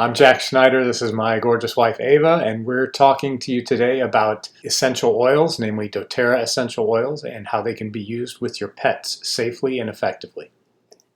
I'm Jack Schneider. This is my gorgeous wife Ava, and we're talking to you today about essential oils, namely doTERRA essential oils, and how they can be used with your pets safely and effectively.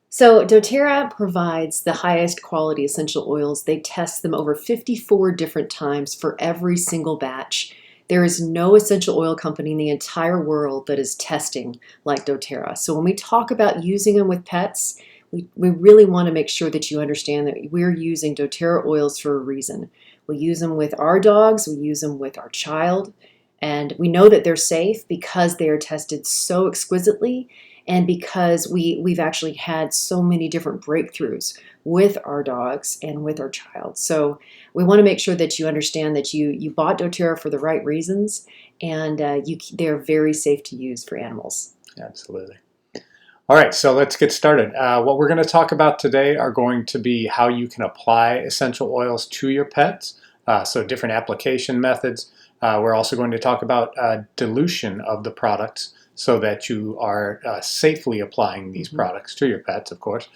So doTERRA provides the highest quality essential oils. They test them over 54 different times for every single batch. There is no essential oil company in the entire world that is testing like doTERRA. So when we talk about using them with pets, we really want to make sure that you understand that we're using doTERRA oils for a reason. We use them with our dogs, we use them with our child, and we know that they're safe because they are tested so exquisitely and because we've actually had so many different breakthroughs with our dogs and with our child. So we want to make sure that you understand that you bought doTERRA for the right reasons, and they're very safe to use for animals. Absolutely. All right, so let's get started. What we're going to talk about today are going to be how you can apply essential oils to your pets, so different application methods. We're also going to talk about dilution of the products so that you are safely applying these products to your pets, of course,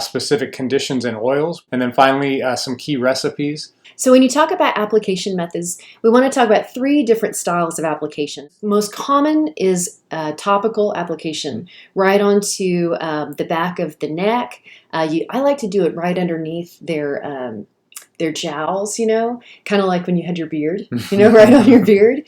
specific conditions and oils, and then finally some key recipes. So when you talk about application methods, we want to talk about 3 different styles of application. Most common is topical application, right onto the back of the neck. I like to do it right underneath their jowls, kind of like when you had your beard, right on your beard.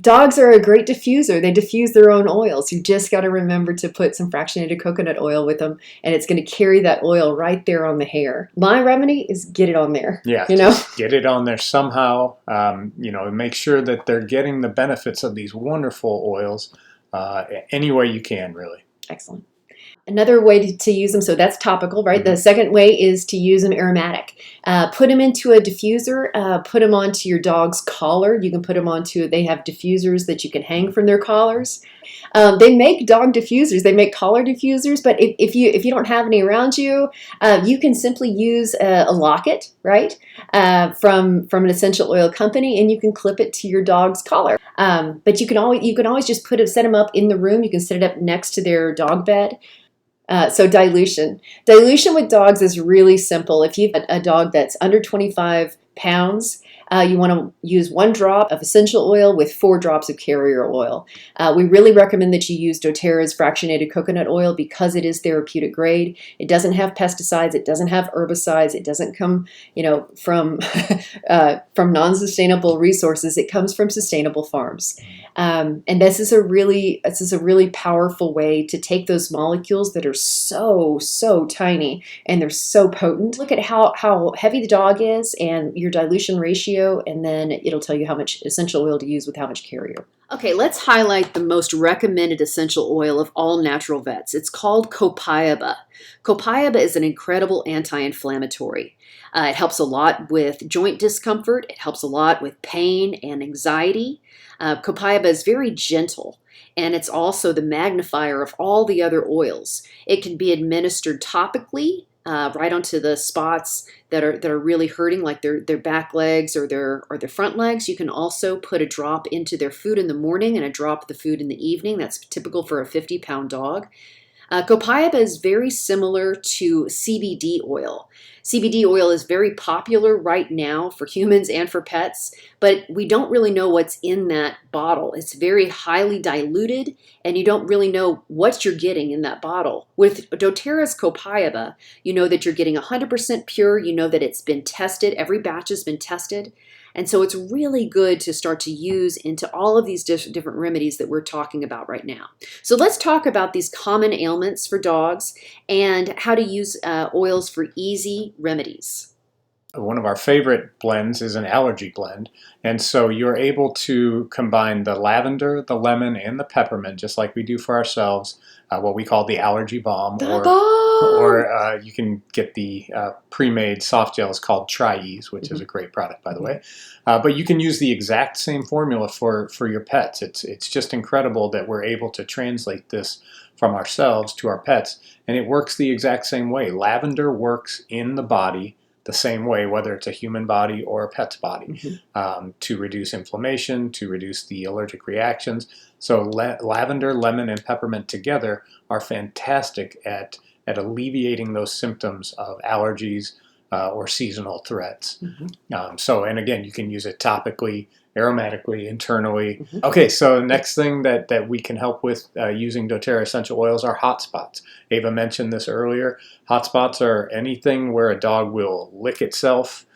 Dogs are a great diffuser. They diffuse their own oils. You just got to remember to put some fractionated coconut oil with them, and it's going to carry that oil right there on the hair. My remedy is get it on there. Yeah, just get it on there somehow. Make sure that they're getting the benefits of these wonderful oils any way you can, really. Excellent. Another way to use them, so that's topical, right? The second way is to use them aromatic. Put them into a diffuser, put them onto your dog's collar. You can put them onto, they have diffusers that you can hang from their collars. They make dog diffusers, they make collar diffusers, but if you don't have any around you, you can simply use a locket, right, from an essential oil company, and you can clip it to your dog's collar. But you can always just set them up in the room. You can set it up next to their dog bed. So dilution. Dilution with dogs is really simple. If you've got a dog that's under 25 pounds, you want to use 1 drop of essential oil with 4 drops of carrier oil. We really recommend that you use doTERRA's fractionated coconut oil because it is therapeutic grade. It doesn't have pesticides. It doesn't have herbicides. It doesn't come, from non-sustainable resources. It comes from sustainable farms. And this is a really powerful way to take those molecules that are so tiny and they're so potent. Look at how heavy the dog is and your dilution ratio, and then it'll tell you how much essential oil to use with how much carrier. Okay, let's highlight the most recommended essential oil of all natural vets. It's called copaiba. Copaiba is an incredible anti-inflammatory. It helps a lot with joint discomfort. It helps a lot with pain and anxiety. Copaiba is very gentle, and it's also the magnifier of all the other oils. It can be administered topically, right onto the spots that are really hurting, like their back legs or their front legs. You can also put a drop into their food in the morning and a drop of the food in the evening. That's typical for a 50-pound dog. Copaiba is very similar to CBD oil. CBD oil is very popular right now for humans and for pets, but we don't really know what's in that bottle. It's very highly diluted, and you don't really know what you're getting in that bottle. With doTERRA's copaiba, you know that you're getting 100% pure. You know that it's been tested. Every batch has been tested. And so it's really good to start to use into all of these different remedies that we're talking about right now. So let's talk about these common ailments for dogs and how to use oils for easy remedies. One of our favorite blends is an allergy blend, and so you're able to combine the lavender, the lemon, and the peppermint, just like we do for ourselves, what we call the allergy balm, or you can get the pre-made soft gels called Tri-Ease, which is a great product, by the way. But you can use the exact same formula for your pets. It's just incredible that we're able to translate this from ourselves to our pets, and it works the exact same way. Lavender works in the body the same way, whether it's a human body or a pet's body, to reduce inflammation, to reduce the allergic reactions. So lavender, lemon, and peppermint together are fantastic at alleviating those symptoms of allergies, or seasonal threats. And again, you can use it topically, aromatically, internally. Okay, so the next thing that we can help with using doTERRA essential oils are hot spots. Ava mentioned this earlier. Hot spots are anything where a dog will lick itself,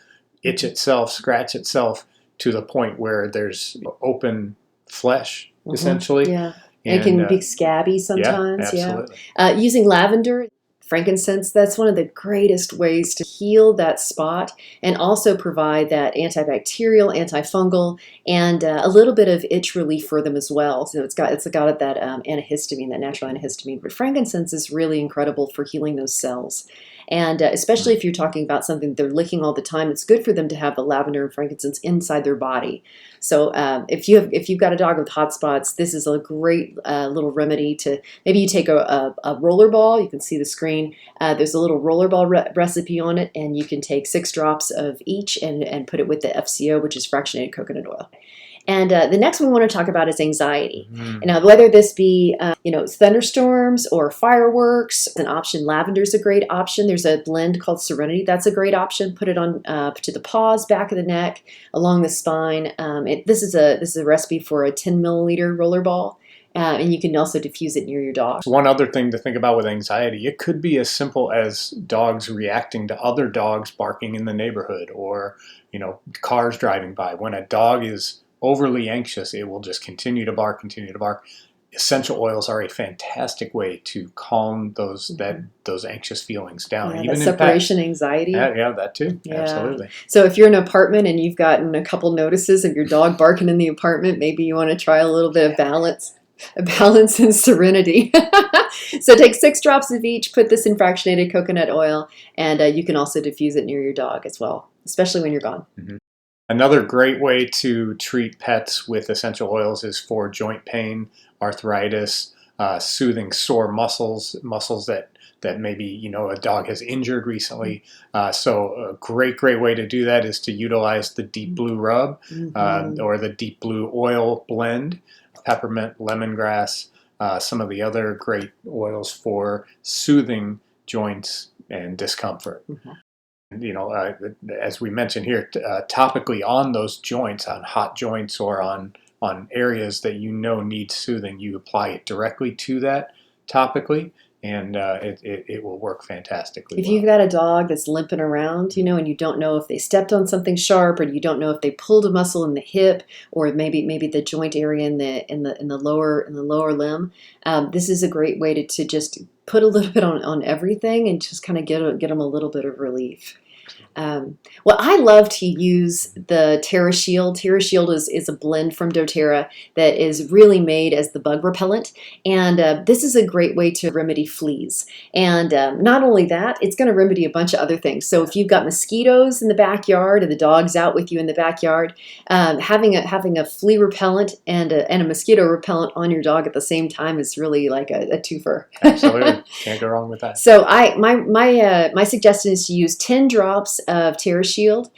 itch itself, scratch itself to the point where there's open flesh, essentially. Yeah. It can be scabby sometimes. Yeah, absolutely. Using lavender, frankincense, that's one of the greatest ways to heal that spot and also provide that antibacterial, antifungal, and a little bit of itch relief for them as well. So it's got that antihistamine, that natural antihistamine. But frankincense is really incredible for healing those cells. And especially if you're talking about something they're licking all the time, it's good for them to have the lavender and frankincense inside their body. So if you've got a dog with hot spots, this is a great little remedy to, maybe you take a roller ball. You can see the screen. There's a little roller ball recipe on it, and you can take 6 drops of each and put it with the FCO, which is fractionated coconut oil. And the next one we want to talk about is anxiety. Now, whether this be thunderstorms or fireworks, it's an option. Lavender is a great option. There's a blend called Serenity. That's a great option. Put it on to the paws, back of the neck, along the spine. This is a recipe for a 10 milliliter roller ball. And you can also diffuse it near your dog. One other thing to think about with anxiety, it could be as simple as dogs reacting to other dogs barking in the neighborhood, or cars driving by. When a dog is overly anxious, it will just continue to bark, continue to bark. Essential oils are a fantastic way to calm those anxious feelings down. Even separation anxiety. Yeah, that too. Yeah. Absolutely. So if you're in an apartment and you've gotten a couple notices of your dog barking in the apartment, maybe you want to try a little bit of balance and serenity. So take 6 drops of each, put this in fractionated coconut oil, and you can also diffuse it near your dog as well, especially when you're gone. Another great way to treat pets with essential oils is for joint pain, arthritis, soothing sore muscles that maybe a dog has injured recently. So a great way to do that is to utilize the deep blue rub or the deep blue oil blend, peppermint, lemongrass, some of the other great oils for soothing joints and discomfort. As we mentioned here, topically on those joints, on hot joints or on areas that need soothing, you apply it directly to that topically, and it will work fantastically. If you've got a dog that's limping around, and you don't know if they stepped on something sharp, or you don't know if they pulled a muscle in the hip, or maybe the joint area in the lower limb, this is a great way to just put a little bit on everything and just kind of get them a little bit of relief. Well, I love to use the Terra Shield. Terra Shield is a blend from doTERRA that is really made as the bug repellent, and this is a great way to remedy fleas. And not only that, it's going to remedy a bunch of other things. So if you've got mosquitoes in the backyard and the dog's out with you in the backyard, having a flea repellent and a mosquito repellent on your dog at the same time is really like a twofer. Absolutely, can't go wrong with that. So my suggestion is to use 10 drops of Terra Shield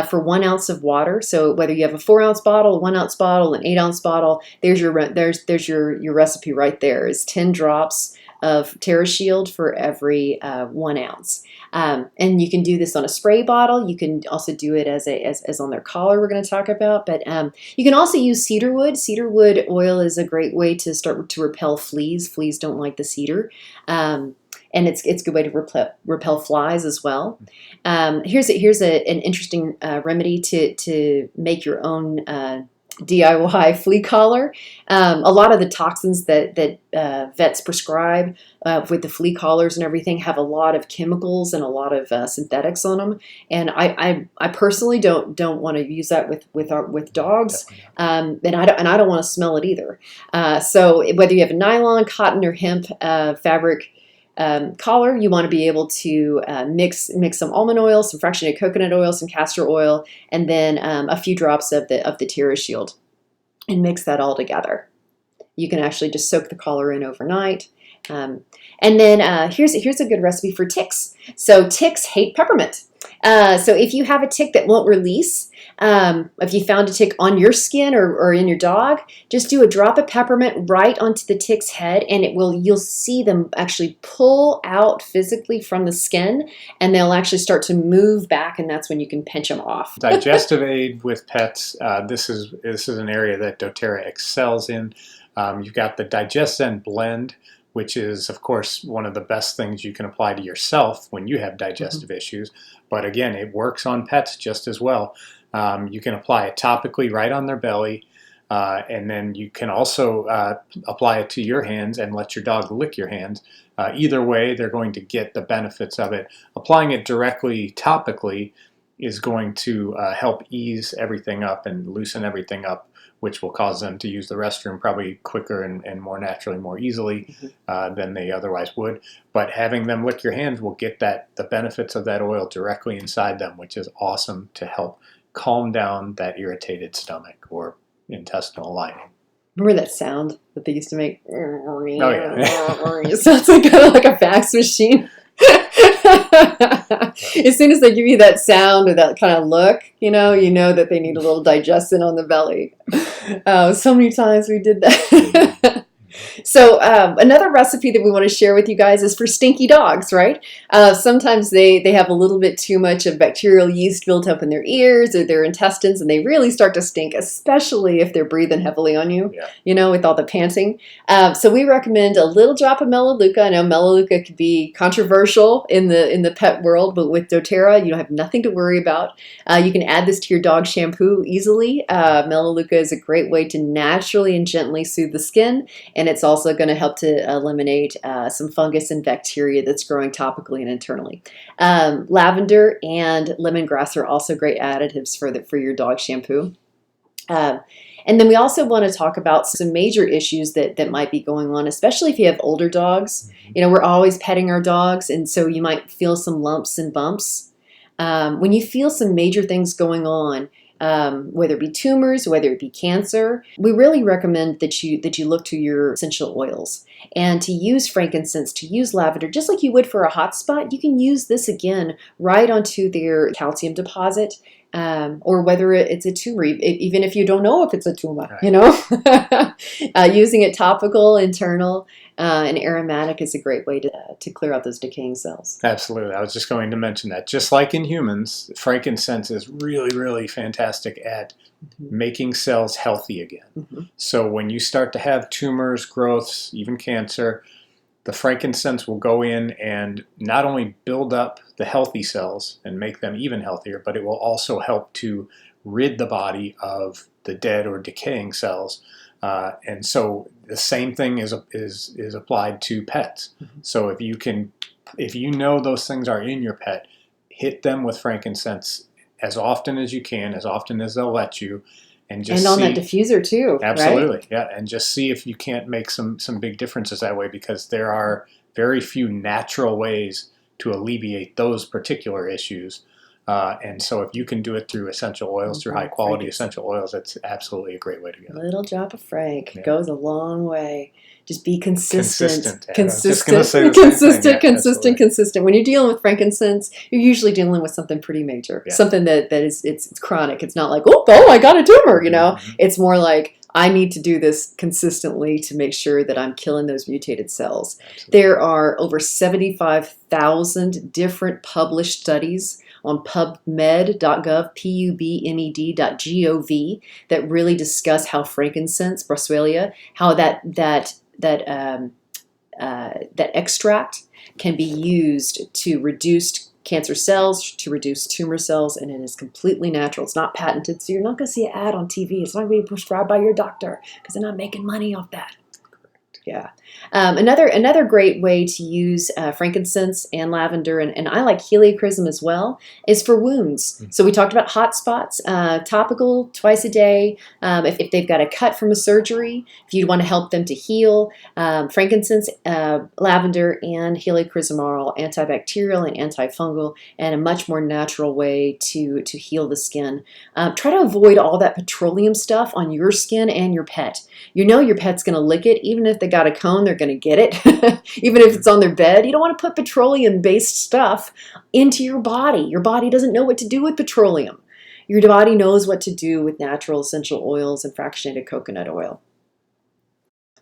for 1 ounce of water. So whether you have a 4-ounce bottle, a 1-ounce bottle, an 8-ounce bottle, there's your recipe right there. Is 10 drops of Terra Shield for every 1 ounce. And you can do this on a spray bottle. You can also do it as on their collar, we're going to talk about. But you can also use cedarwood. Cedarwood oil is a great way to start to repel fleas. Fleas don't like the cedar. And it's a good way to repel flies as well. Here's an interesting remedy to make your own DIY flea collar. A lot of the toxins that vets prescribe with the flea collars and everything have a lot of chemicals and a lot of synthetics on them. And I personally don't want to use that with dogs. And I don't want to smell it either. So whether you have a nylon, cotton, or hemp fabric collar, you want to be able to mix some almond oil, some fractionated coconut oil, some castor oil, and then a few drops of the Terra Shield, and mix that all together. You can actually just soak the collar in overnight, And then here's a good recipe for ticks. So ticks hate peppermint. So if you have a tick that won't release, if you found a tick on your skin or in your dog, just do a drop of peppermint right onto the tick's head, and you'll see them actually pull out physically from the skin, and they'll actually start to move back, and that's when you can pinch them off. Digestive aid with pets. This is an area that dōTERRA excels in. You've got the Digestion blend, which is, of course, one of the best things you can apply to yourself when you have digestive issues. But again, it works on pets just as well. You can apply it topically right on their belly, and then you can also apply it to your hands and let your dog lick your hands. Either way, they're going to get the benefits of it. Applying it directly topically is going to help ease everything up and loosen everything up, which will cause them to use the restroom probably quicker and more naturally, more easily than they otherwise would. But having them lick your hands will get the benefits of that oil directly inside them, which is awesome to help calm down that irritated stomach or intestinal lining. Remember that sound that they used to make? Oh, yeah. It sounds like kind of like a fax machine. As soon as they give you that sound or that kind of look, you know that they need a little digestion on the belly. So many times we did that. So another recipe that we want to share with you guys is for stinky dogs, right? Sometimes they have a little bit too much of bacterial yeast built up in their ears or their intestines, and they really start to stink, especially if they're breathing heavily on you, with all the panting. So we recommend a little drop of melaleuca. I know melaleuca could be controversial in the pet world, but with dōTERRA, you don't have nothing to worry about. You can add this to your dog shampoo easily. Melaleuca is a great way to naturally and gently soothe the skin, and it's also going to help to eliminate some fungus and bacteria that's growing topically and internally. Lavender and lemongrass are also great additives for your dog shampoo. And then we also want to talk about some major issues that might be going on, especially if you have older dogs. We're always petting our dogs, and so you might feel some lumps and bumps. When you feel some major things going on, whether it be tumors, whether it be cancer, we really recommend that you look to your essential oils and to use frankincense, to use lavender, just like you would for a hot spot. You can use this again right onto their calcium deposit, or whether it's a tumor, even if you don't know if it's a tumor, using it topical, internal, and aromatic is a great way to clear out those decaying cells. Absolutely. I was just going to mention that. Just like in humans, frankincense is really, really fantastic at making cells healthy again. So when you start to have tumors, growths, even cancer, the frankincense will go in and not only build up the healthy cells and make them even healthier, but it will also help to rid the body of the dead or decaying cells. And so the same thing is applied to pets. So if you know those things are in your pet, hit them with frankincense as often as you can, as often as they'll let you. And on that diffuser too. Absolutely, right? Yeah. And just see if you can't make some big differences that way, because there are very few natural ways to alleviate those particular issues. And so if you can do it through essential oils, through high quality essential oils, that's absolutely a great way to go. A little drop of frank goes a long way. Just be consistent. Consistent. When you're dealing with frankincense, you're usually dealing with something pretty major, something that is it's chronic. It's not like, oh, I got a tumor, It's more like, I need to do this consistently to make sure that I'm killing those mutated cells. Absolutely. There are over 75,000 different published studies on PubMed.gov, PubMed.gov, that really discuss how frankincense, Boswellia, how that extract can be used to reduce cancer cells, to reduce tumor cells, and it is completely natural. It's not patented, so you're not going to see an ad on TV. It's not going to be prescribed by your doctor because they're not making money off that. Yeah. Another great way to use frankincense and lavender, and I like helichrysum as well, is for wounds. So we talked about hot spots, topical twice a day. If they've got a cut from a surgery, if you want to help them to heal, frankincense, lavender, and helichrysum are all antibacterial and antifungal, and a much more natural way to heal the skin. Try to avoid all that petroleum stuff on your skin and your pet. Your pet's going to lick it, even if they got a cone, they're going to get it, even if it's on their bed. You don't want to put petroleum-based stuff into your body. Your body doesn't know what to do with petroleum. Your body knows what to do with natural essential oils and fractionated coconut oil.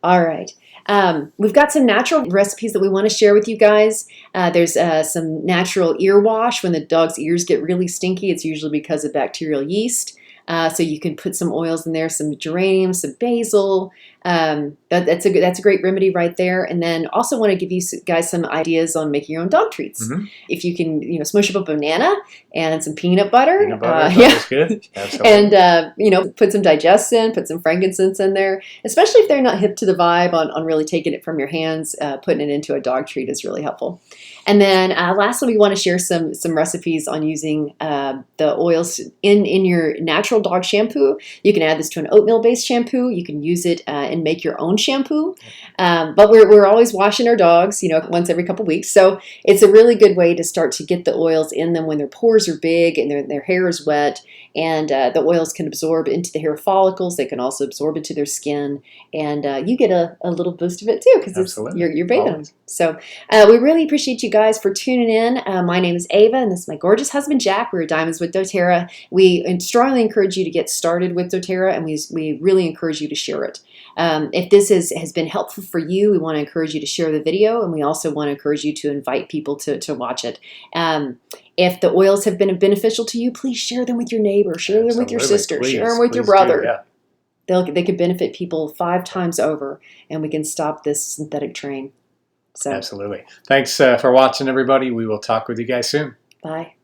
All right. We've got some natural recipes that we want to share with you guys. There's some natural ear wash. When the dog's ears get really stinky, it's usually because of bacterial yeast. So you can put some oils in there, some geranium, some basil. That's a great remedy right there. And then also want to give you guys some ideas on making your own dog treats. Mm-hmm. If you can, smush up a banana and some peanut butter. Peanut butter, that's good. Absolutely. And put some Digestion, put some Frankincense in there. Especially if they're not hip to the vibe on really taking it from your hands, putting it into a dog treat is really helpful. And then lastly, we want to share some recipes on using the oils in your natural dog shampoo. You can add this to an oatmeal-based shampoo. You can use it and make your own shampoo. But we're always washing our dogs, once every couple weeks. So it's a really good way to start to get the oils in them when their pores are big and their hair is wet. And the oils can absorb into the hair follicles. They can also absorb into their skin. And you get a little boost of it too because you're bathing them. So we really appreciate you guys for tuning in. My name is Ava, and this is my gorgeous husband, Jack. We're Diamonds with dōTERRA. We strongly encourage you to get started with dōTERRA, and we really encourage you to share it. If this has been helpful for you, we want to encourage you to share the video, and we also want to encourage you to invite people to watch it. If the oils have been beneficial to you, please share them with your neighbor, share them with your sister, share them with your brother. They could benefit people 5 times over, and we can stop this synthetic train. So. Absolutely. Thanks for watching, everybody. We will talk with you guys soon. Bye.